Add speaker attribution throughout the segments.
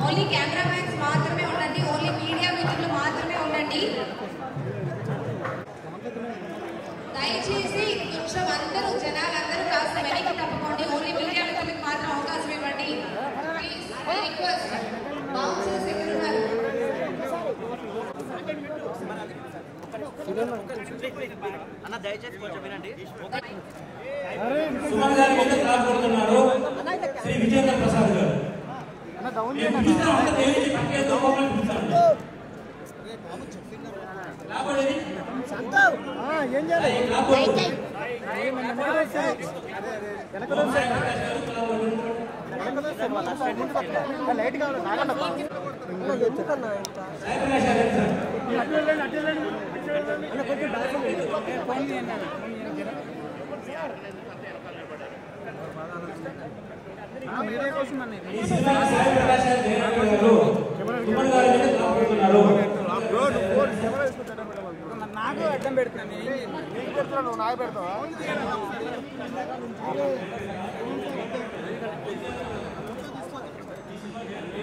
Speaker 1: Only cameramens మాత్రమే ఉండండి, only media మిత్రులు మాత్రమే ఉండండి. దయచేసి కొంచెం అందరూ జనాలందరూ కాస్త వెనక్కి తప్పకండి. ఓన్లీ మీడియా మిత్రులకు మాత్రం అవకాశం ఇవ్వండి. Please request. బౌన్సర్స్ ఎక్కడ ఉన్నారు?
Speaker 2: అన్న దయచేసి కొంచెం వినండి.
Speaker 3: సుమన్ గారి మీద క్లాప్ కొడుతున్నారు శ్రీ విజేంద్ర ప్రసాద్ గారు.
Speaker 4: లైట్ కావాలి నాకు అడ్డం పెడుతున్నాను. నువ్వు నాకు పెడతావా?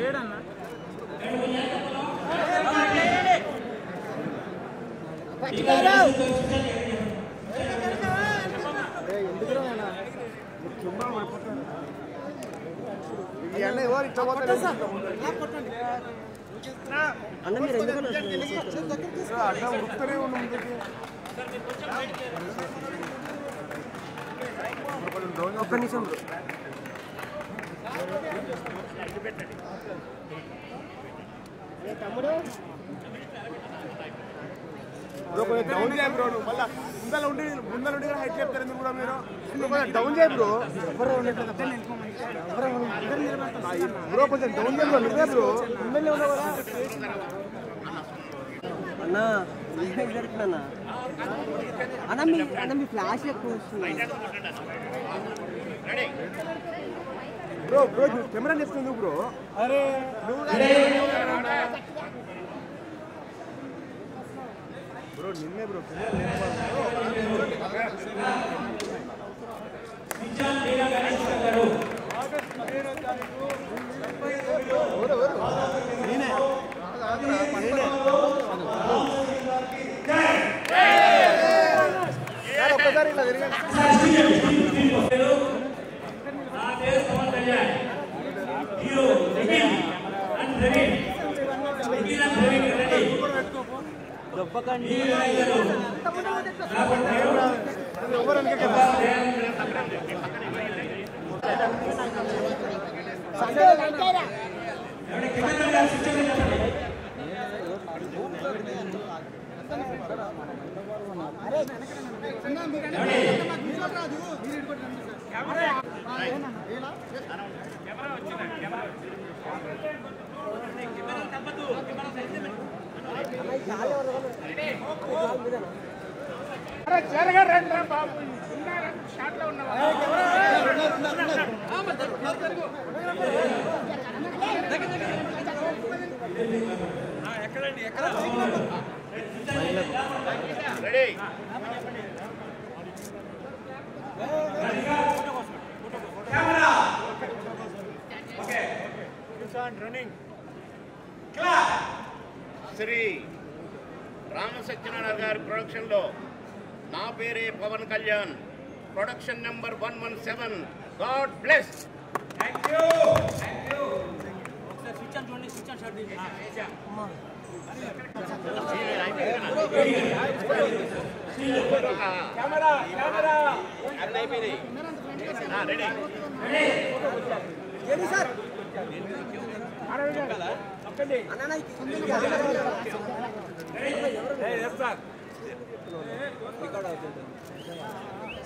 Speaker 4: ఏడన్నా అన్న మీరు అడ్డం ఉరుకుతూనే ఉంది. ఒక్క నిమిషం తమ్ముడు డౌన్ చేయ బ్రో. నువ్వు మళ్ళీ ముందర ఉండి హైట్ చెప్తారు ఎందుకు కూడా మీరు డౌన్ చేయ బ్రో. బ్రో కొంచెం డౌన్ చేయ బ్రో. నువ్వే బ్రో ముందరనే ఉన్నావు కదా అన్నా. జరుగుతున్నా అన్న మీ ఫ్లాష్ ఎక్కువ వస్తుంది బ్రో. బ్రో కెమెరా చెప్తుంది బ్రో. అరే బ్రో నిన్నే బ్రో ఒక్కసారి ఇలా తిరిగాను. దొబ్బకండి
Speaker 5: శ్రీ రామసత్యనారాయణ గారి ప్రొడక్షన్ లో నా పేరే Pawan Kalyan production number 117. God bless. Thank you. ఒకసారి స్విచ్ ఆన్ చూడండి. స్విచ్ ఆన్ షాట్ తీయండి. కెమెరా అన్నీ అయిపోయింది. Ready ready sir.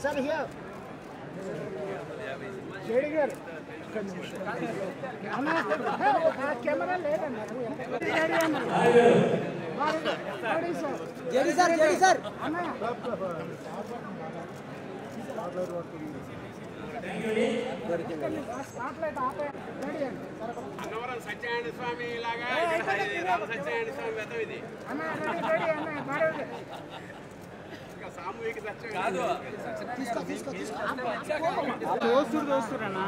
Speaker 5: Sir here JD గారు కెమెరా లేదండి. JD sir JD sir Annavaram Satyanarayana Swamy లాగా రామ సత్యనారాయణ స్వామి వ్రతం ఇది. సామూహిక సత్యం కాదు.
Speaker 4: దోస్తురు దోస్తురన్నా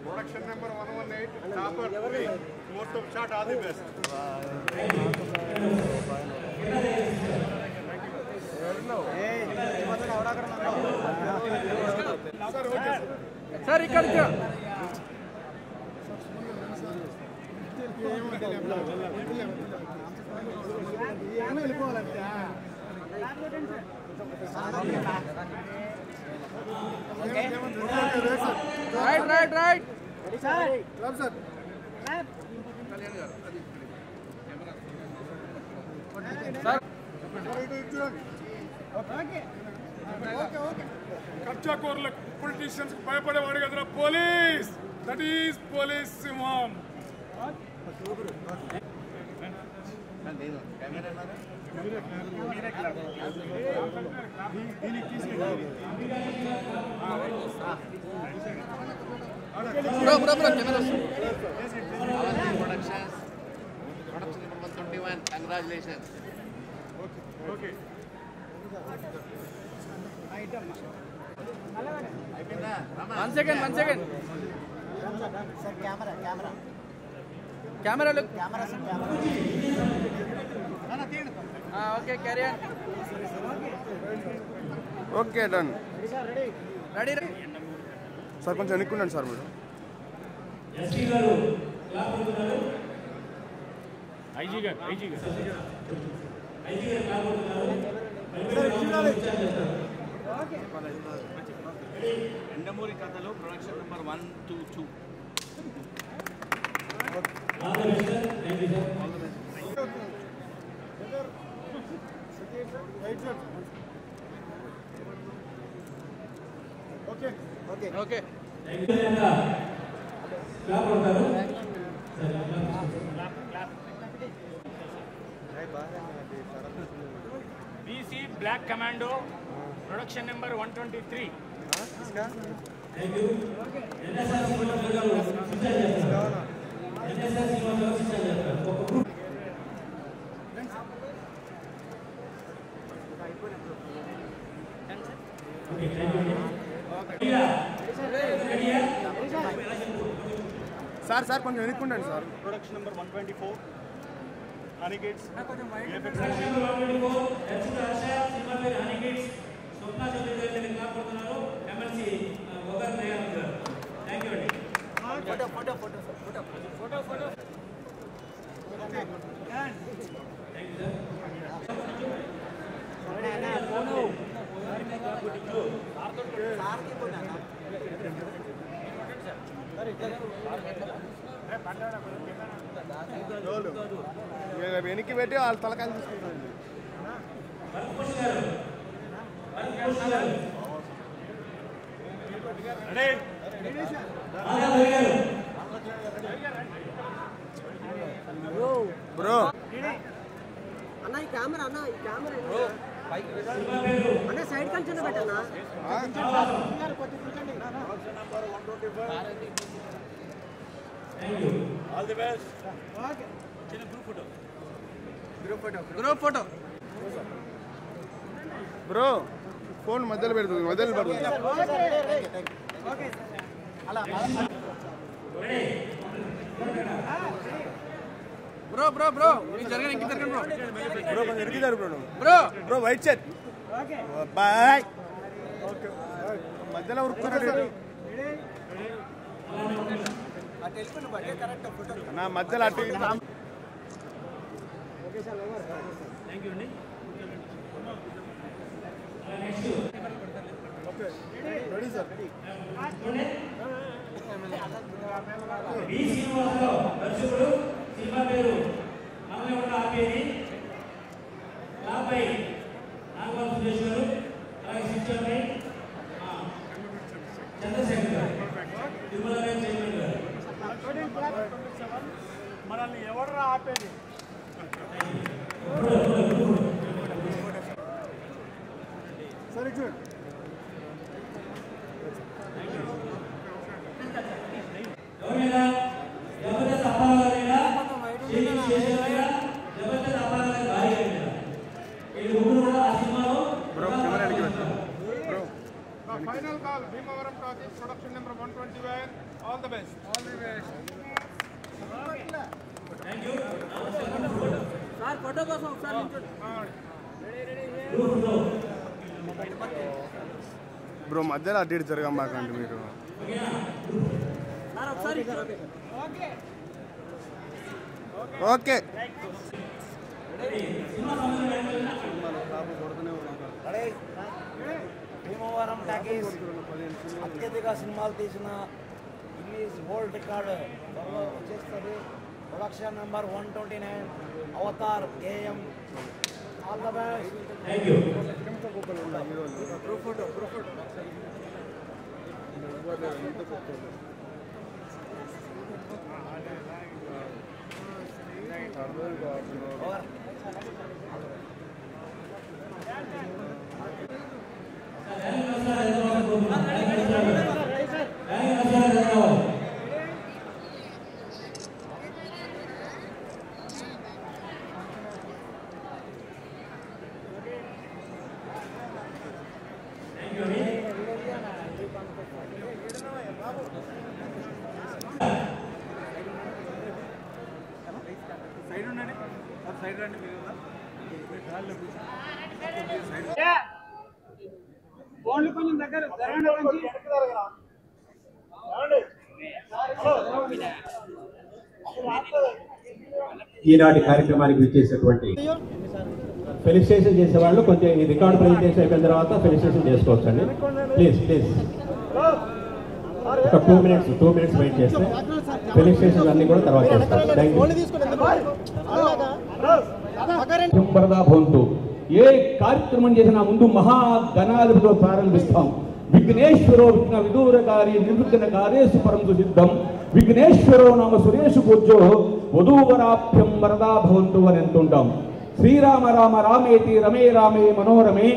Speaker 4: production number 118 topper most of shot all the best.
Speaker 6: Sir ఇక్కడ రైట్ రైట్ రైట్
Speaker 4: కబ్జా కోర్లకు పొలిటీషియన్స్ భయపడేవాడు కదరా పోలీస్. దట్ ఈస్ పోలీస్ సింహం.
Speaker 5: Production number 121. Congratulations.
Speaker 4: Okay.
Speaker 6: One second.
Speaker 2: Sir, camera.
Speaker 6: Camera look.
Speaker 2: Camera, sir, camera.
Speaker 6: Okay, carry on.
Speaker 4: Okay done.
Speaker 6: Ready
Speaker 4: sir కొంచెం ఎన్నుకున్నాను sir మీరు.
Speaker 3: SP గారు clap కొడుతున్నారు.
Speaker 4: IG గారు
Speaker 3: క్లాప్ కొడుతున్నారు.
Speaker 2: ఎండమూరి కథలు production number 122.
Speaker 3: All the best sir. Thank you sir.
Speaker 6: Okay
Speaker 3: clap కొడతారు.
Speaker 7: BC Black Commando, production number 123.
Speaker 3: Thank you. NSR Srinivas గారు sister చేస్తారు. ఎన్ఎస్ఆర్ శ్రీనివాస్ గారు సిస్టర్ చేస్తారు. ఒక group okay thank you.
Speaker 4: Sir కొంచెం ఎన్నుకుంటాను సార్.
Speaker 2: Production number 124. అనిగేట్స్
Speaker 4: వెనక్కి పెట్టి వాళ్ళ తలకాయలు తీసుకుంటారు. బ్రో
Speaker 2: అన్న ఈ కెమెరా అన్న సైడ్ కంచె పెట్టన్నా.
Speaker 7: All the best.
Speaker 6: Group photo
Speaker 4: bro phone మధ్యలో పెడుతుంది.
Speaker 6: బ్రో మీరు జరగండి, ఇంక జరగండి
Speaker 4: బ్రో కొంచెం ఎరికిదారు
Speaker 6: బ్రో
Speaker 4: వైట్ షర్ట్ బాయ్. మధ్యలో ఉరుకుతున్నాడు నా మధ్యలో అటు.
Speaker 3: థ్యాంక్ యూ అండి.
Speaker 4: Ready sir.
Speaker 3: బి శ్రీనివాసరావు దర్శకుడు. సినిమా పేరు మంగళగొండ ఆర్కేని. నాపై నాగబాబు సురేష్ గారు, అలాగే శిక్షణపై చంద్రశేఖర్ గారు, తిరుమల చైర్మన్ గారు.
Speaker 7: మనల్ని ఎవడరా ఆపేది?
Speaker 4: సరే చూడు.
Speaker 3: ఎవరైనా జబర్దస్త్ అప్పారావులైనా జబర్దస్త్ అప్పారావు భార్య వీళ్ళు ముగ్గురు కూడా ఆ సినిమాలో
Speaker 6: ఫోటో కోసం ఒకసారి నిల్చోండి.
Speaker 4: బ్రో మధ్యలో అటు ఇటు జరగమాకండి మీరు.
Speaker 6: ఒకసారి
Speaker 4: ఓకే
Speaker 8: భీమవరం టాకీస్ అత్యధిక సినిమాలు తీసిన ఇంగ్లీష్ వరల్డ్ రికార్డు త్వరలో వచ్చేస్తుంది. Production number 129 Avatar AM. All the best.
Speaker 3: Thank you.
Speaker 6: Side ఉండండి, సైడ్ రండి మీరు. ఫోన్లు కొంచెం దగ్గర జరగండి.
Speaker 3: ఈనాటి కార్యక్రమానికి విచ్చేసినటువంటి ఫెలిసిటేషన్ చేసేవాళ్ళు కొంచెం ఈ రికార్డ్ ప్రెజెంటేషన్ అయిపోయిన తర్వాత ఫెలిసిటేషన్ చేసుకోవచ్చు అండి. ప్లీజ్ ఒక 2 minutes వెయిట్ చేస్తే ఫెలిసిటేషన్ అన్ని కూడా తర్వాత చేస్తారు. Thank you. భవంతు. ఏ కార్యక్రమం చేసినా ముందు మహాగణాధిపతితో ప్రారంభిస్తాం. విఘ్నేశ్వరో విఘ్న విదూరకారి నిర్విఘ్నకారేషు పరంతు సిద్ధం. విఘ్నేశ్వరో నామ సురేషు పూజ్యో వధూవరాభ్యం వరదా భవంతు అని అంటుంటాం. శ్రీరామ రామ రామేతి రమే రామే మనోరమే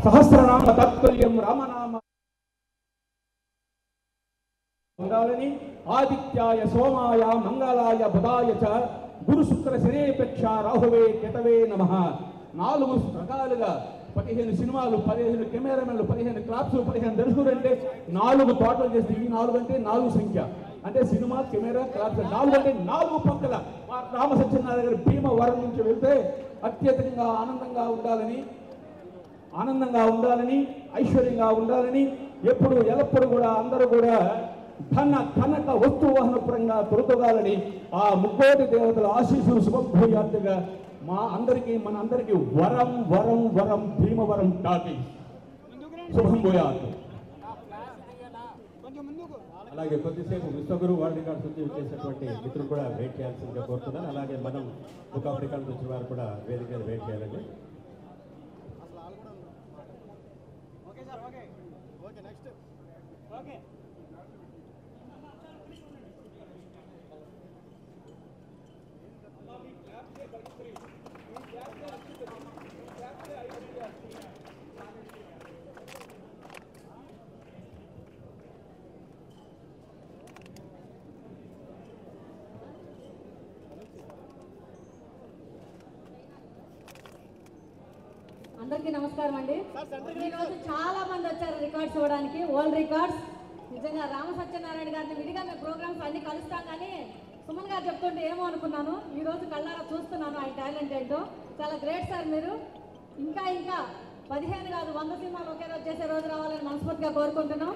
Speaker 3: సహస్రనామ తత్తుల్యం రామనామ ఉండాలని ఆదిత్యాయ సోమాయ మంగళాయ బుధాయ చ గురు శుక్ర శనేపేక్ష రాహువే కేతవే నమః. 4 రకాలుగా 15 సినిమాలు, 15 కెమెరామెన్లు, 15 క్లాప్స్, 15 దర్శకులు అంటే 4 టోటల్ చేస్తే ఈ 4 అంటే 4 సంఖ్య. అంటే సినిమా, కెమెరా, క్లాప్స్ 4 అంటే 4 పక్కల రామ సత్యనారాయణ గారి భీమవరం నుంచి వెళ్తే అత్యధికంగా ఆనందంగా ఉండాలని ఐశ్వర్యంగా ఉండాలని ఎప్పుడు ఎల్లప్పుడు కూడా అందరూ కూడా ధన కనక వస్తువాహన పరంగా తొలతొగాలని ఆ ముక్కోటి దేవతల ఆశీస్సులు శుభభూయాత్తుగా మన అందరికీ వరం వరం వరం భీమవరం టాకీస్ శుభం భూయాత్. అలాగే కొద్దిసేపు విశ్వగురు వరల్డ్ రికార్డ్స్ వచ్చి చేసినటువంటి మిత్రులు కూడా వెయిట్ చేయాల్సిందిగా కోరుతున్నాను. అలాగే మనం బుక్ ఆఫ్ రికార్డ్స్ వచ్చిన వారు కూడా వేదిక మీద వెయిట్ చేయాలండి.
Speaker 9: అందరికీ నమస్కారం అండి. ఈరోజు చాలా మంది వచ్చారు రికార్డ్స్ ఇవ్వడానికి, వరల్డ్ రికార్డ్స్. నిజంగా రామ సత్యనారాయణ గారిని విడిగా మేము ప్రోగ్రామ్స్ అన్ని కలుస్తాం, కానీ సుమన్ గారు చెప్తుంటే ఏమో అనుకున్నాను. ఈ రోజు కళ్ళారా చూస్తున్నాను ఆయన టాలెంట్ ఏంటో. చాలా గ్రేట్ సార్ మీరు. ఇంకా 15 కాదు 100 సినిమాలు ఒకే రోజు చేసే రోజు రావాలని మనస్ఫూర్తిగా కోరుకుంటున్నాం.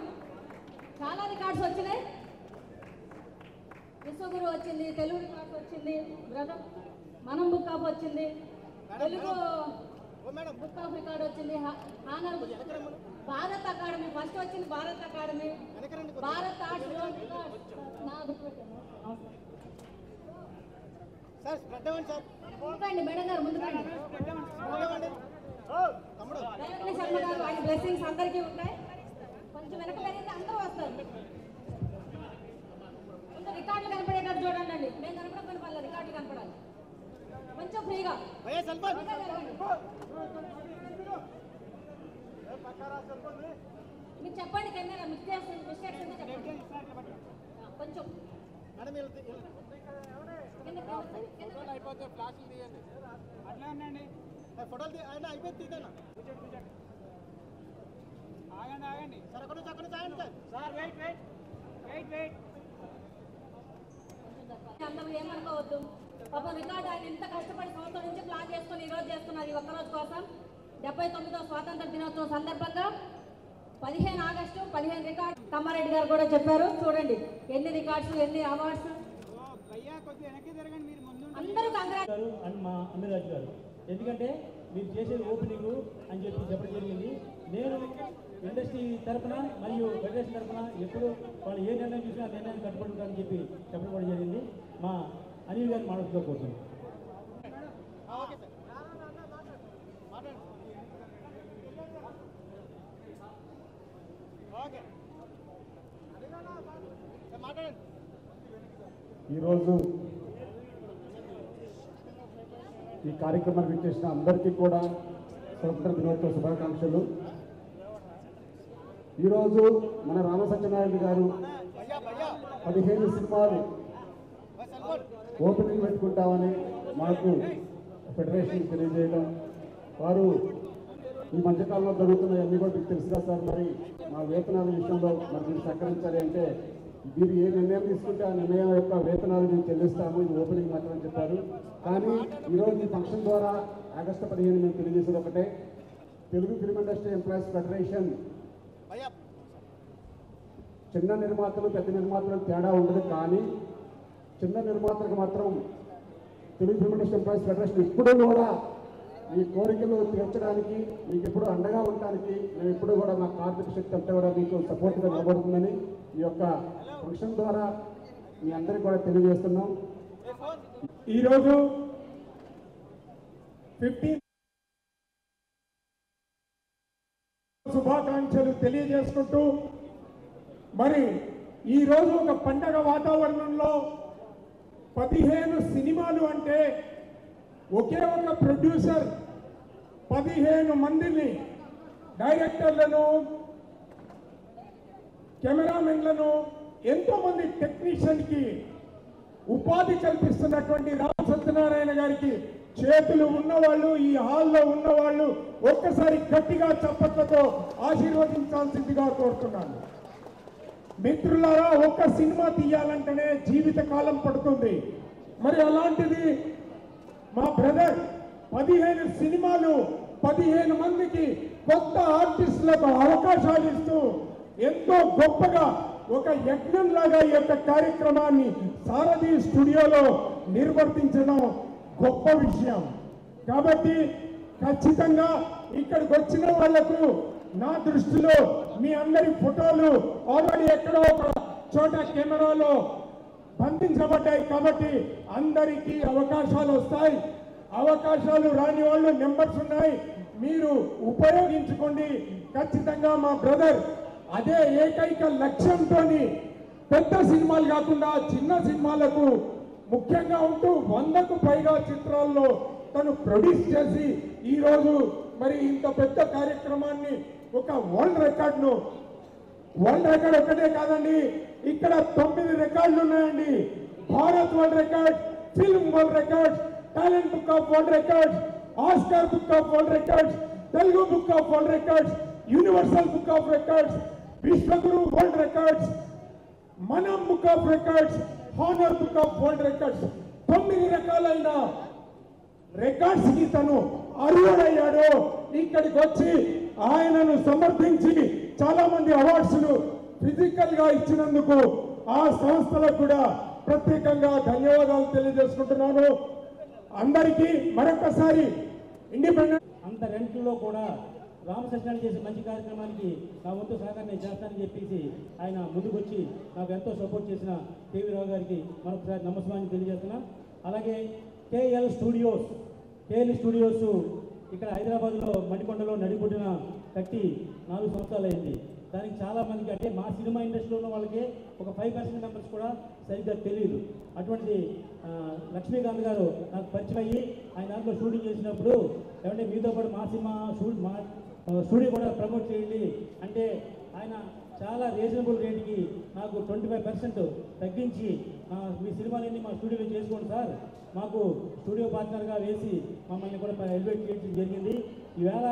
Speaker 9: చాలా రికార్డ్స్ వచ్చినాయి. విశ్వగురు వచ్చింది, తెలుగు రికార్డ్స్ వచ్చింది, మనం బుక్ ఆఫ్ వచ్చింది, తెలుగు బుక్ ఆఫ్ రికార్డ్ వచ్చింది, హానర్ భారత్ అకాడమీ ఫస్ట్ వచ్చింది, Bharat academy, Bharat arts madam గారు ముందు శర్మ గారు ఆయన బ్లెస్సింగ్స్ అందరికీ ఉంటాయి. కొంచెం వెనక పెరిగితే అందరూ వస్తారు. కొంచెం రికార్డులు కనపడేటట్టు చూడండి అండి. మేము కనపడకపోయిన వాళ్ళ రికార్డులు కనపడాలి కొంచెం ఫ్రీగా. మీరు చెప్పండి కెమెరా మిస్టేక్స్ చెప్పండి కొంచెం
Speaker 6: అయిపోతే ఫ్లాష్ తీయండి. అట్లా ఉండండి, ఫోటోలు అయిపోతుంది. ఆగండి సార్, సార్ వెయిట్
Speaker 9: అందరూ ఏమనుకోవద్దు. పాపం రికార్డ్ ఆయన ఎంత కష్టపడి సంవత్సరం నుంచి ప్లాన్ చేసుకుని ఈ రోజు చేస్తున్నారు ఈ ఒక్కరోజు కోసం. 79వ స్వాతంత్ర దినోత్సవం సందర్భంగా 15 ఆగస్టు 15 రికార్డ్ కమ్మారెడ్డి గారు కూడా చెప్పారు. చూడండి ఎన్ని రికార్డ్స్, ఎన్ని అవార్డ్స్. అందరూ కంగ్రాట్స్
Speaker 10: అండ్ మా అమీరాజ్ గారు, ఎందుకంటే మీరు చేసేది ఓపెనింగ్ అని చెప్పడం జరిగింది. నేను ఇండస్ట్రీ తరఫున మరియు ఫెడరేషన్ తరఫున ఎప్పుడు వాళ్ళు ఏ నిర్ణయం చూసినా ఆ నిర్ణయాన్ని కట్టుబడి ఉంటారని చెప్పడం కూడా జరిగింది. మా అనిల్ గారిని మాట్లాడుతూ కోరుతున్నాను.
Speaker 11: ఈరోజు ఈ కార్యక్రమానికి విచ్చేసిన అందరికీ కూడా స్వతంత్ర దినోత్సవ శుభాకాంక్షలు. ఈరోజు మన రామ సత్యనారాయణ గారు 15 సినిమాలు ఓపెనింగ్ పెట్టుకుంటామని మాకు ఫెడరేషన్ తెలియజేయడం, వారు ఈ మధ్యకాలంలో జరుగుతున్న అన్ని కూడా మీకు తెలుసు కదా సార్. మరి మా వేతనాల విషయంలో మరి మీరు సహకరించాలి అంటే మీరు ఏ నిర్ణయం తీసుకుంటే ఆ నిర్ణయం యొక్క వేతనాలు మేము చెల్లిస్తాము, ఇది ఓపెనింగ్ మాత్రం చెప్పారు. కానీ ఈరోజు ఈ ఫంక్షన్ ద్వారా ఆగస్టు 15 మేము తెలియజేసేది ఒకటే, Telugu film industry employees federation చిన్న నిర్మాతలు పెద్ద నిర్మాతలు తేడా ఉండదు. కానీ చిన్న నిర్మాతలకు మాత్రం Telugu film industry employees federation ఎప్పుడూ కూడా మీ కోరికలు తీర్చడానికి, మీకు ఎప్పుడు అండగా ఉండడానికి మేము ఎప్పుడు కూడా మా కార్మిక శక్తి అంతా కూడా మీకు సపోర్ట్గా నిలబడుతుందని ఈ యొక్క ఫంక్షన్ ద్వారా మీ అందరికీ కూడా తెలియజేస్తున్నాం.
Speaker 12: ఈరోజు 15 శుభాకాంక్షలు తెలియజేసుకుంటూ, మరి ఈరోజు ఒక పండగ వాతావరణంలో 15 సినిమాలు అంటే ఒకే ఒక ప్రొడ్యూసర్ 15 మందిని, డైరెక్టర్లను, కెమెరామెన్లను, ఎంతో మంది టెక్నీషియన్కి ఉపాధి కల్పిస్తున్నటువంటి రామ సత్యనారాయణ గారికి చేతులు ఉన్నవాళ్ళు, ఈ హాల్లో ఉన్నవాళ్ళు ఒక్కసారి గట్టిగా చప్పట్లతో ఆశీర్వదించాల్సిందిగా కోరుతున్నాను. మిత్రులారా, ఒక్క సినిమా తీయాలంటేనే జీవిత కాలం పడుతుంది. మరి అలాంటిది మా బ్రదర్ 15 సినిమాలు 15 మందికి కొత్త ఆర్టిస్టులకు అవకాశాలు ఇస్తూ ఎంతో గొప్పగా ఒక యజ్ఞంలాగా ఈ యొక్క కార్యక్రమాన్ని సారథి స్టూడియోలో నిర్వర్తించడం గొప్ప విషయం. కాబట్టి ఖచ్చితంగా ఇక్కడికి వచ్చిన వాళ్లకు నా దృష్టిలో మీ అందరి ఫోటోలు ఆల్రెడీ ఎక్కడో ఒక చోట కెమెరాలో బంధించబడ్డాయి. కాబట్టి అందరికీ అవకాశాలు వస్తాయి. అవకాశాలు రాని వాళ్ళు నెంబర్స్ ఉన్నాయి, మీరు ఉపయోగించుకోండి. ఖచ్చితంగా మా బ్రదర్ అదే ఏకైక లక్ష్యంతో పెద్ద సినిమాలు కాకుండా చిన్న సినిమాలకు ముఖ్యంగా ఉంటూ 100కు పైగా చిత్రాల్లో తను ప్రొడ్యూస్ చేసి ఈరోజు మరి ఇంత పెద్ద కార్యక్రమాన్ని ఒక వరల్డ్ రికార్డ్ ఒకటే కాదండి, ఇక్కడ 9 రికార్డులు ఉన్నాయండి. Bharat world record, film world record, talent book of world records, Oscar book of world records, Telugu book of world records, universal book of records, Vishwaguru world records, Manam book of records, honour book of world records, 9 రకాలైన records కి తను అర్హుడయ్యాడు. ఇక్కడికి వచ్చి ఆయనను సమర్థించి చాలా మంది awards physical గా ఇచ్చినందుకు ఆ సంస్థలకు కూడా ప్రత్యేకంగా ధన్యవాదాలు తెలియజేసుకుంటున్నాను. అందరికీ మరొకసారి ఇండిపెండెంట్
Speaker 10: అంత రెంట్లో కూడా రామ సత్యనారాయణ చేసే మంచి కార్యక్రమానికి నా వంతు సహకారం నేను చేస్తానని చెప్పేసి ఆయన ముందుకొచ్చి నాకు ఎంతో సపోర్ట్ చేసిన కేవీ రావు గారికి మరొకసారి నమస్కారం తెలియజేస్తున్నా. అలాగే కేఎల్ స్టూడియోస్ ఇక్కడ హైదరాబాద్లో మణికొండలో నడిపొడిన కట్టి 4 సంవత్సరాలు అయింది. దానికి చాలా మందికి అంటే మా సినిమా ఇండస్ట్రీలో ఉన్న వాళ్ళకి ఒక 5% మెంబర్స్ కూడా సరిగ్గా తెలియదు. అటువంటి లక్ష్మీకాంత్ గారు నాకు పరిచయం అయ్యి ఆయన దాంట్లో షూటింగ్ చేసినప్పుడు ఏమంటే మీతో పాటు మా సినిమా స్టూడియో కూడా ప్రమోట్ చేయండి అంటే ఆయన చాలా రీజనబుల్ రేట్కి నాకు 25% తగ్గించి మీ సినిమాలన్నీ మా స్టూడియోలో చేసుకోండి సార్, మాకు స్టూడియో పార్ట్నర్గా వేసి మమ్మల్ని కూడా ఎలివేట్ చేయడం జరిగింది. ఈవేళ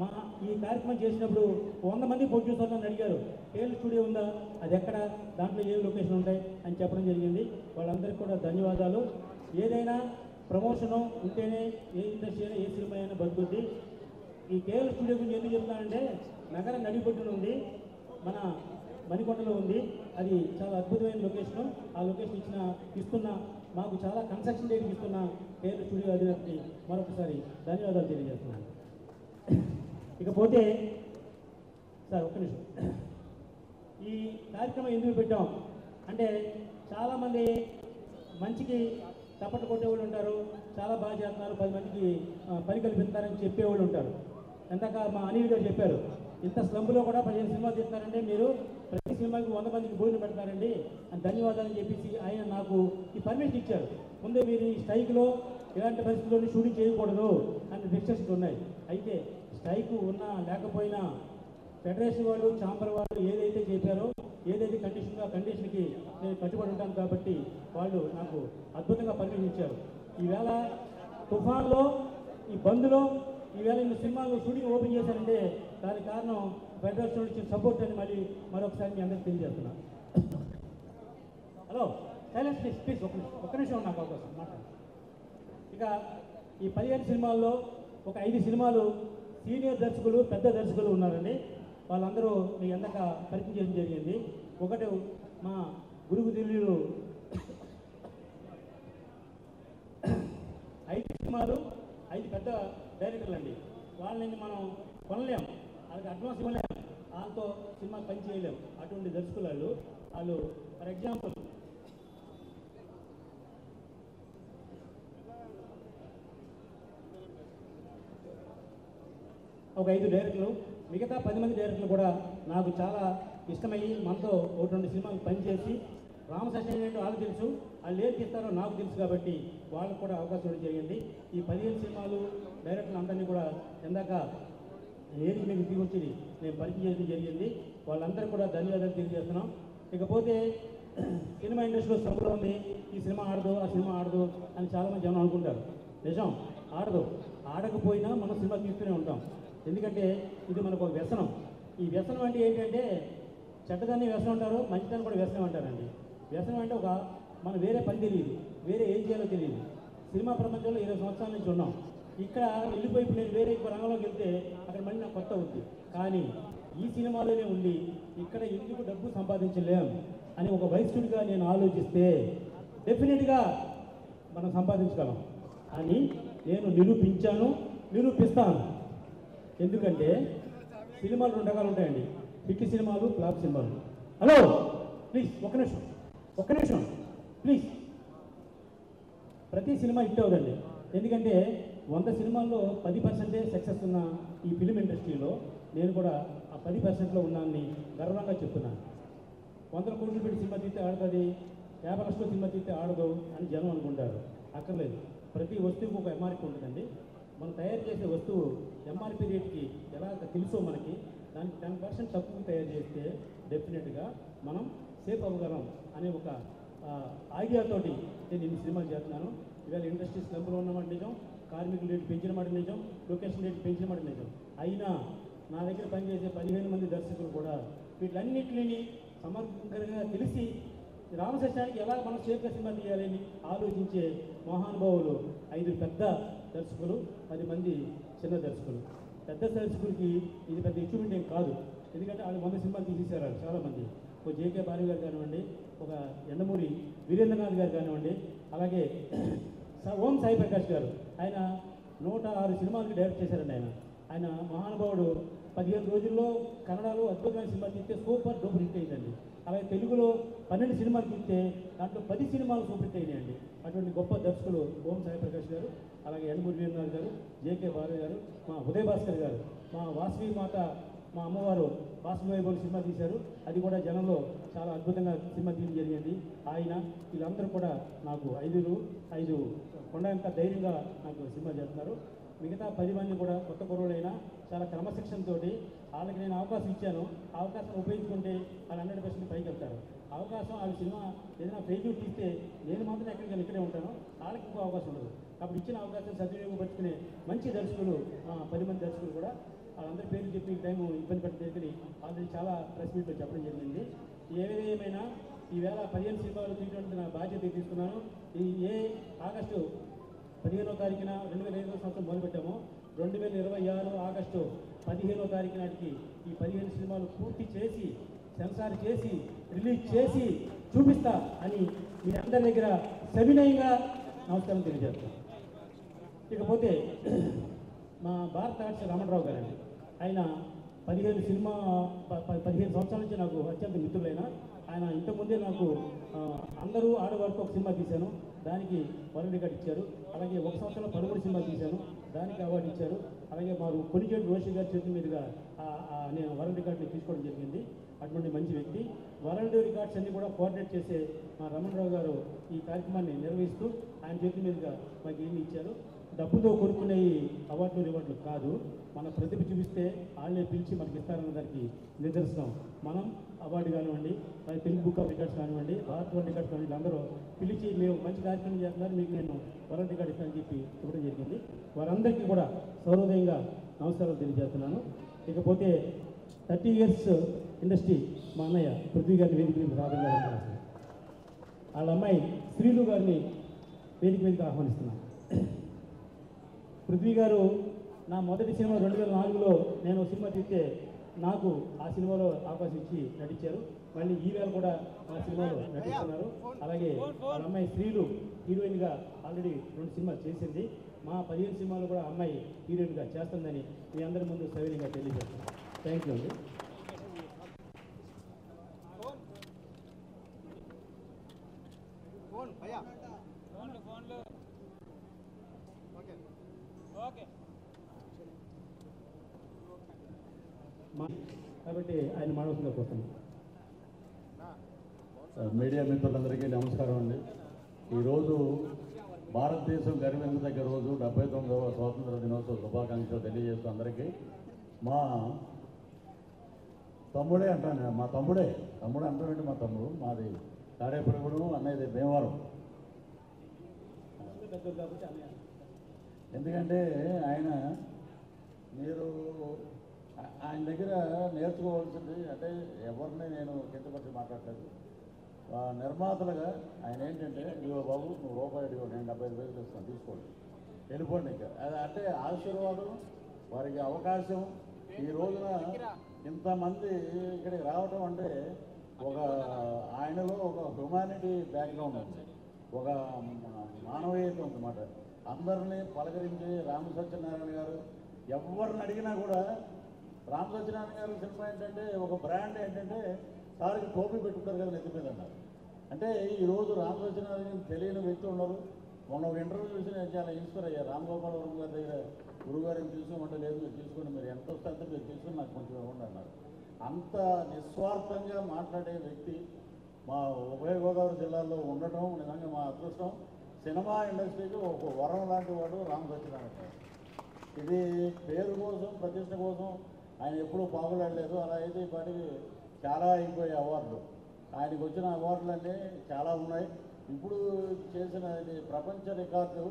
Speaker 10: మా ఈ కార్యక్రమం చేసినప్పుడు 100 మంది ప్రొడ్యూసర్లను అడిగారు, కేఎల్ స్టూడియో ఉందా, అది ఎక్కడ, దాంట్లో ఏ లొకేషన్ ఉంటాయి అని చెప్పడం జరిగింది. వాళ్ళందరికీ కూడా ధన్యవాదాలు. ఏదైనా ప్రమోషను ఉంటేనే ఏ ఇండస్ట్రీ అయినా ఏ సినిమా అయినా బతుకుద్ది. ఈ కేఎల్ స్టూడియో గురించి ఎందుకు చెప్తానంటే నగర నడిబొడ్డున ఉంది, మన మణికొండలో ఉంది. అది చాలా అద్భుతమైన లొకేషన్. ఆ లొకేషన్ ఇస్తున్న మాకు చాలా కన్స్ట్రక్షన్ డేట్ ఇస్తున్న కేఎల్ స్టూడియో అధినేతకి మరొకసారి ధన్యవాదాలు తెలియజేస్తున్నాను. ఇకపోతే సార్ ఒక్క నిమిషం, ఈ కార్యక్రమం ఎందుకు పెట్టాం అంటే చాలామంది మంచికి తప్పట్టు కొట్టేవాళ్ళు ఉంటారు, చాలా బాగా చేస్తున్నారు, 10 మందికి పని కల్పిస్తారని చెప్పేవాళ్ళు ఉంటారు. ఇందాక మా అనిల్ గారు చెప్పారు, ఇంత స్లంబులో కూడా 15 సినిమాలు తీస్తారంటే మీరు ప్రతి సినిమాకి 100 మందికి భోజనం పెడతారండి అని ధన్యవాదాలని చెప్పేసి ఆయన నాకు ఈ పర్మిషన్ ఇచ్చారు. ముందే మీరు ఈ స్ట్రైక్లో ఇలాంటి పరిస్థితుల్లో షూటింగ్ చేయకూడదు అని రిస్ట్రిక్షన్స్ ఉన్నాయి. అయితే స్ట్రైక్ ఉన్నా లేకపోయినా ఫెడరేషన్ వాళ్ళు, ఛాంబర్ వాళ్ళు ఏదైతే చెప్పారో, ఏదైతే కండిషన్కి నేను కట్టుబడి ఉంటాను కాబట్టి వాళ్ళు నాకు అద్భుతంగా పర్మిషన్ ఇచ్చారు. ఈవేళ తుఫాన్లో, ఈ బంద్లో ఈవేళ ఇన్ని సినిమాలు షూటింగ్ ఓపెన్ చేశారంటే దానికి కారణం ఫెడరేషన్ ఇచ్చిన సపోర్ట్ అని మరొకసారి మీ అందరికీ తెలియజేస్తున్నాను. హలో సైలెన్స్ ప్లీజ్ ప్లీజ్ ఒక్క నిమిషం నాకు అవకాశం మాట్లాడు. ఇక ఈ 15 సినిమాల్లో ఒక 5 సినిమాలు సీనియర్ దర్శకులు, పెద్ద దర్శకులు ఉన్నారండి. వాళ్ళందరూ మీ ఎందాక పరిచయం చేయడం జరిగింది. ఒకటి మా గురువు దిల్లీలు 5 సినిమాలు, 5 పెద్ద డైరెక్టర్లు అండి. వాళ్ళని మనం కొనలేం, వాళ్ళకి అడ్వాన్స్ ఇవ్వలేం, వాళ్ళతో సినిమా పని చేయలేం. అటువంటి దర్శకులు వాళ్ళు ఫర్ ఎగ్జాంపుల్ ఒక 5 డైరెక్టర్లు, మిగతా 10 మంది డైరెక్టర్లు కూడా నాకు చాలా ఇష్టమయ్యి మనతో 1-2 సినిమాలు పనిచేసి రామసత్యం ఏంటో వాళ్ళకి తెలుసు, వాళ్ళు ఏం తీస్తారో నాకు తెలుసు కాబట్టి వాళ్ళకు కూడా అవకాశం ఇవ్వడం జరిగింది. ఈ 15 సినిమాలు డైరెక్టర్లు అందరినీ కూడా ఇందాక ఏది మీకు తీసుకొచ్చి నేను పరిచయం చేయడం జరిగింది. వాళ్ళందరూ కూడా ధన్యవాదాలు తెలియజేస్తున్నాం. ఇకపోతే సినిమా ఇండస్ట్రీలో సభలో ఉంది, ఈ సినిమా ఆడదు, ఆ సినిమా ఆడదు అని చాలామంది జనం అనుకుంటారు. నిజం, ఆడదు. ఆడకపోయినా మనం సినిమా తీస్తూనే ఉంటాం. ఎందుకంటే ఇది మనకు ఒక వ్యసనం. ఈ వ్యసనం అంటే ఏంటంటే చెడ్డదాన్ని వ్యసనం అంటారు, మంచిదాన్ని కూడా వ్యసనం అంటారండి. వ్యసనం అంటే మనం వేరే పని తెలియదు, వేరే ఏం చేయాలో తెలియదు. సినిమా ప్రపంచంలో 20 సంవత్సరాల నుంచి ఉన్నాం. ఇక్కడ వెళ్ళిపోయి నేను వేరే రంగంలోకి వెళ్తే అక్కడ మళ్ళీ నాకు కొత్త ఉంది. కానీ ఈ సినిమాలోనే ఉండి ఇక్కడ ఎందుకు డబ్బు సంపాదించలేం అని ఒక వయస్సుడిగా నేను ఆలోచిస్తే డెఫినెట్గా మనం సంపాదించగలం అని నేను నిరూపిస్తాను. ఎందుకంటే సినిమాలు 2 రకాలు ఉంటాయండి, హిట్ సినిమాలు, ఫ్లాప్ సినిమాలు. హలో ప్లీజ్ ఒక్క నిమిషం ప్లీజ్. ప్రతి సినిమా హిట్ అవుదండి. ఎందుకంటే 100 సినిమాల్లో 10% సక్సెస్ ఉన్న ఈ ఫిలిం ఇండస్ట్రీలో నేను కూడా ఆ 10%లో ఉన్నానని గర్వంగా చెప్తున్నాను. 100 కోట్లు పెట్టి సినిమా తీస్తే ఆడుతుంది, 50 లక్షల సినిమా తీస్తే ఆడదు అని జనం అనుకుంటారు. అక్కర్లేదు. ప్రతి వస్తువుకు ఒక ఎంఆర్పి ఉంటుందండి. మనం తయారు చేసే వస్తువు ఎంఆర్పి రేట్కి ఎలా తెలుసో మనకి, దానికి 10% తక్కువ తయారు చేస్తే డెఫినెట్గా మనం సేఫ్ అవ్వగలం అనే ఒక ఐడియాతోటి నేను ఇన్ని సినిమాలు చేస్తున్నాను. ఇవాళ ఇండస్ట్రీ స్లంబ్లో ఉన్నమాట నిజం, కార్మికుల రేటు పెంచిన మాట నిజం, లొకేషన్ రేటు పెంచిన మాట నిజం. అయినా నా దగ్గర పనిచేసే 15 మంది దర్శకులు కూడా వీటన్నిటిని సమగ్రంగా తెలిసి రామసత్యానికి ఎలా మనం సేఫ్గా సినిమా తీయాలని ఆలోచించే మహానుభావులు 5 పెద్ద దర్శకులు, 10 మంది చిన్న దర్శకులు. పెద్ద దర్శకులకి ఇది పెద్ద అచీవ్మెంట్ ఏం కాదు. ఎందుకంటే వాళ్ళు 100 సినిమాలు తీసేశారు చాలామంది. ఒక జేకే భార్య గారు కానివ్వండి, ఒక ఎండమూరి వీరేంద్రనాథ్ గారు కానివ్వండి, అలాగే ఓం సాయి ప్రకాష్ గారు, ఆయన 106 సినిమాలకి డైరెక్ట్ చేశారండి. ఆయన మహానుభావుడు 15 రోజుల్లో కన్నడలో అద్భుతమైన సినిమా తీస్తే సూపర్ డూపర్ హిట్ అయిందండి. అలాగే తెలుగులో 12 సినిమాలు తీస్తే దాంట్లో 10 సినిమాలు సూపర్ హిట్ అయినాయండి. అటువంటి గొప్ప దర్శకులు ఓం సాయి ప్రకాష్ గారు, అలాగే ఎండమూరి వీరేంద్రనాథ్ గారు, జేకే భార్య గారు, మా ఉదయ భాస్కర్ గారు, మా వాసవి మాత, మా అమ్మవారు వాసవి వైభవ్ సినిమా తీశారు. అది కూడా జనంలో చాలా అద్భుతంగా సినిమా తీయడం జరిగింది. ఆయన వీళ్ళందరూ కూడా నాకు 5 కొండ ఎంత ధైర్యంగా నాకు సినిమా చేస్తున్నారు. మిగతా 10 మంది కూడా కొత్త కుర్రోళ్ళైనా చాలా క్రమశిక్షణతో వాళ్ళకి నేను అవకాశం ఇచ్చాను. అవకాశం ఉపయోగించుకుంటే వాళ్ళు 100% పైకి వెళ్తారు. అవకాశం వాళ్ళ సినిమా ఏదైనా ఫెయిల్యూర్ తీస్తే నేను మాత్రం ఎక్కడికి ఇక్కడే ఉంటాను, వాళ్ళకి ఇంకో అవకాశం ఉండదు. కాబట్టి ఇచ్చిన అవకాశం సద్వినియోగపరుచుకునే మంచి దర్శకులు 10 మంది దర్శకులు కూడా. వాళ్ళందరి పేర్లు చెప్పి టైం ఇబ్బంది పెట్టడానికి ఆల్రెడీ చాలా ప్రెస్ మీట్లో చెప్పడం జరిగింది. ఏమైనా ఈవేళ 15 సినిమాలు తీయడానికి నా బాధ్యత తీసుకున్నాను. ఆగస్టు 15వ తారీఖున 2005వ సంవత్సరం మొదలుపెట్టామో 2026 ఆగస్టు 15వ తారీఖు నాటికి ఈ 15 సినిమాలు పూర్తి చేసి సెన్సార్ చేసి రిలీజ్ చేసి చూపిస్తా అని మీ అందరి దగ్గర సవినయంగా నమస్కారం తెలియజేస్తాను. ఇకపోతే మా భారత ఆర్ట్స్ రామణరావు గారండి, ఆయన 15 సంవత్సరాల నుంచి నాకు అత్యంత మిత్రులైన ఆయన. ఇంతకుముందే నాకు అందరూ ఆడవారికి ఒక సినిమా తీశాను, దానికి వరల్డ్ రికార్డ్ ఇచ్చారు. అలాగే 1 సంవత్సరంలో 13 సినిమాలు తీశాను, దానికి అవార్డు ఇచ్చారు. అలాగే మాకు కొనిచేటి రోషి గారి చేతుల మీదుగా నేను వరల్డ్ రికార్డుని తీసుకోవడం జరిగింది. అటువంటి మంచి వ్యక్తి. వరల్డ్ రికార్డ్స్ అన్ని కూడా కోఆర్డినేట్ చేసే మా రమణరావు గారు ఈ కార్యక్రమాన్ని నిర్వహిస్తూ ఆయన చేతుల మీదుగా మాకు ఏమి ఇచ్చారు. డబ్బుతో కొనుక్కునే అవార్డులు రివార్డులు కాదు, మన ప్రతిభ చూపిస్తే వాళ్ళే పిలిచి మనకి ఇస్తారన్న దానికి నిదర్శనం. మనం అవార్డు కానివ్వండి, తెలుగు బుక్ ఆఫ్ రికార్డ్స్ కానివ్వండి, భారత్ వరల్డ్ రికార్డ్స్ కానివ్వండి, అందరూ పిలిచి మేము మంచి కార్యక్రమం చేస్తున్నారు, మీకు నేను వరల్డ్ రికార్డ్ ఇస్తానని చెప్పి ఇవ్వడం జరిగింది. వారందరికీ కూడా సౌహృదయంగా నమస్కారాలు తెలియజేస్తున్నాను. ఇకపోతే 30 years ఇండస్ట్రీ మా అన్నయ్య పృథ్వీ గారిని వేదిక మీద రాధంగా వాళ్ళ అమ్మాయి శ్రీలు గారిని వేదిక మీదకి ఆహ్వానిస్తున్నాను. పృథ్వీ గారు నా మొదటి సినిమా 2004లో నేను సినిమా తీస్తే నాకు ఆ సినిమాలో అవకాశం ఇచ్చి నటించారు. మళ్ళీ ఈవేళ కూడా ఆ సినిమాలో నటిస్తున్నారు. అలాగే వాళ్ళ అమ్మాయి శ్రీలు హీరోయిన్గా ఆల్రెడీ 2 సినిమాలు చేసింది. మా 15 సినిమాలు కూడా అమ్మాయి హీరోయిన్గా చేస్తుందని మీ అందరి ముందు సవినయంగా తెలియజేస్తున్నాను. థ్యాంక్ యూ అండి. కాబట్టి ఆయన మానవసంగా పోతాను.
Speaker 11: మీడియా మిత్రులందరికీ నమస్కారం అండి. ఈరోజు భారతదేశం గర్వించదగ్గ రోజు 79వ స్వాతంత్ర దినోత్సవ శుభాకాంక్షలు తెలియజేస్తూ అందరికీ. మా తమ్ముడే అంటాను, మా తమ్ముడు అంటానంటే మా తమ్ముడు మాది తాడేపల్లిగూడెం, అన్నయ్యది భీమవరం. ఎందుకంటే ఆయన దగ్గర నేర్చుకోవాల్సింది అంటే ఎవరిని నేను కిందపరిచి మాట్లాడలేదు. నిర్మాతలుగా ఆయన ఏంటంటే, ఇదిగో బాబు నువ్వు రూపాయి అడిగో, నేను 75,000 ఇస్తాను, తీసుకోండి, వెళ్ళిపోండి. ఇంకా అది అంటే ఆశీర్వాదం, వారికి అవకాశం. ఈ రోజున ఇంతమంది ఇక్కడికి రావటం అంటే ఆయనలో ఒక హ్యుమానిటీ బ్యాక్గ్రౌండ్ ఉంది, ఒక మానవీయత ఉందన్నమాట. అందరినీ పలకరించి రామసత్యనారాయణ గారు ఎవరిని అడిగినా కూడా రామ సత్యనారాయణ గారి సినిమా ఏంటంటే ఒక బ్రాండ్ ఏంటంటే సార్కి టోపీ పెట్టుకుంటారు కదా నెత్తి మీద అన్నారు. అంటే ఈరోజు రామ సత్యనారాయణ తెలియని వ్యక్తి ఉన్నారు. మొన్న ఒక ఇంటర్వ్యూ చూసి నేను చాలా ఇన్స్పైర్ అయ్యా. రామగోపాల్ వర్మ గారి దగ్గర గురుగారిని తీసుకోమంటే లేదు మీరు తీసుకోండి, మీరు ఎంత వస్తే అంత మీరు తీసుకుని నాకు కొంచెం ఇవ్వండి అన్నారు. అంత నిస్వార్థంగా మాట్లాడే వ్యక్తి మా ఉభయ గోదావరి జిల్లాలో ఉండటం నిజంగా మా అదృష్టం. సినిమా ఇండస్ట్రీకి ఒక వరం లాంటి వాడు రామ సత్యనారాయణ. ఇది పేరు కోసం ప్రతిష్ట కోసం ఆయన ఎప్పుడూ పాకులాడలేదు. అలా అయితే ఈ పాటికి చాలా అయిపోయాయి అవార్డులు. ఆయనకు వచ్చిన అవార్డులన్నీ చాలా ఉన్నాయి. ఇప్పుడు చేసిన ఇది ప్రపంచ రికార్డు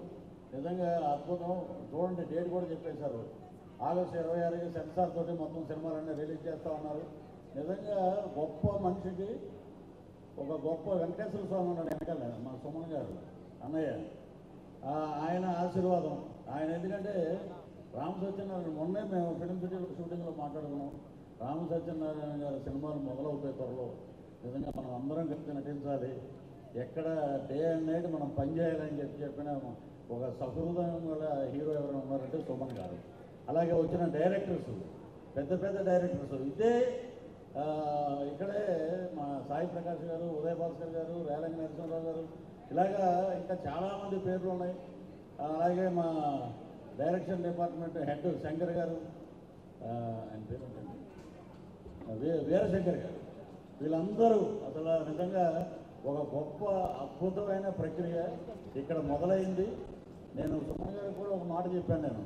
Speaker 11: నిజంగా అద్భుతం. చూడండి, డేట్ కూడా చెప్పేశారు, ఆగస్టు 26కి సెన్సార్ తోటి మొత్తం సినిమాలన్నీ రిలీజ్ చేస్తూ ఉన్నారు. నిజంగా గొప్ప మనిషికి ఒక గొప్ప వెంకటేశ్వర స్వామి ఉన్నాడు వెనకాల, మా సుమన్ గారు అన్నయ్య. ఆయన ఆశీర్వాదం ఆయన. ఎందుకంటే రామ సత్యనారాయణ మొన్నే మేము ఫిల్మ్ సిటీ షూటింగ్లో మాట్లాడుకున్నాం. రామ సత్యనారాయణ గారి సినిమాలు మొదలవుతాయి త్వరలో. నిజంగా మనం అందరం కలిసి నటించాలి, ఎక్కడ డే అండ్ నైట్ మనం పనిచేయాలని చెప్పిన ఒక సహృదయం గల హీరో ఎవరైనా ఉన్నారంటే సుమన్ గారు. అలాగే వచ్చిన డైరెక్టర్స్, పెద్ద పెద్ద డైరెక్టర్స్ ఇదే ఇక్కడే మా సాయి ప్రకాష్ గారు, ఉదయ్ భాస్కర్ గారు, రేలంగి నరసింహరావు గారు, ఇలాగా ఇంకా చాలామంది పేర్లు ఉన్నాయి. అలాగే మా డైరెక్షన్ డిపార్ట్మెంట్ హెడ్ శంకర్ గారు, ఆయన పేరు ఏంటండి, వీరశంకర్ గారు, వీళ్ళందరూ అసలు నిజంగా ఒక గొప్ప అద్భుతమైన ప్రక్రియ ఇక్కడ మొదలైంది. నేను సుమన్ గారికి కూడా ఒక మాట చెప్పాను. నేను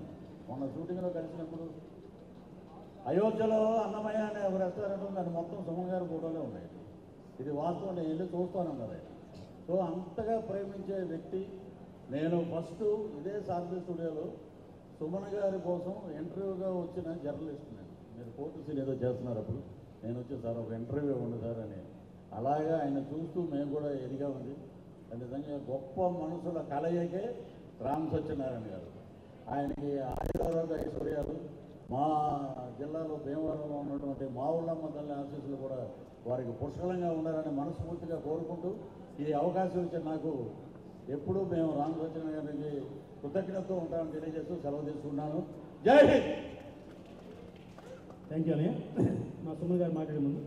Speaker 11: మొన్న షూటింగ్లో కలిసినప్పుడు అయోధ్యలో అన్నమయ్య అనే ఒక రెస్టారెంట్ ఉంది, అది మొత్తం సుమన్ గారి ఫోటోలే ఉన్నాయి. ఇది వాస్తవం, నేను వెళ్ళి చూస్తానన్నారు ఆయన. సో అంతగా ప్రేమించే వ్యక్తి. నేను ఫస్ట్ ఇదే సారథి స్టూడియోలో సుమన్ గారి కోసం ఇంటర్వ్యూగా వచ్చిన జర్నలిస్ట్. మీరు కోర్టు సీన్ ఏదో చేస్తున్నారు, అప్పుడు నేను వచ్చి సార్ ఒక ఇంటర్వ్యూ ఉంది సార్ అని. అలాగా ఆయన చూస్తూ మేము కూడా ఎదిగా ఉంది.
Speaker 13: నిజంగా గొప్ప మనుషుల కలయికే రామ్ సత్యనారాయణ గారు. ఆయనకి ఆయురారోగ్య ఐశ్వర్యాలు, మా జిల్లాలో భీమవరంలో ఉన్నటువంటి మా ఊళ్ళమ్మ తల్లి ఆశీస్సులు కూడా వారికి పుష్కలంగా ఉండాలని మనస్ఫూర్తిగా కోరుకుంటూ ఈ అవకాశం ఇచ్చిన నాకు ఎప్పుడూ మేము రామ్ సత్యనారాయణ గారికి కృతజ్ఞతతో ఉంటామని తెలియజేస్తూ సెలవు తీసుకున్నాను. జై హింద్.
Speaker 10: థ్యాంక్ యూ అన్నయ్య. మా సుమన్ గారు మాట్లాడే ముందు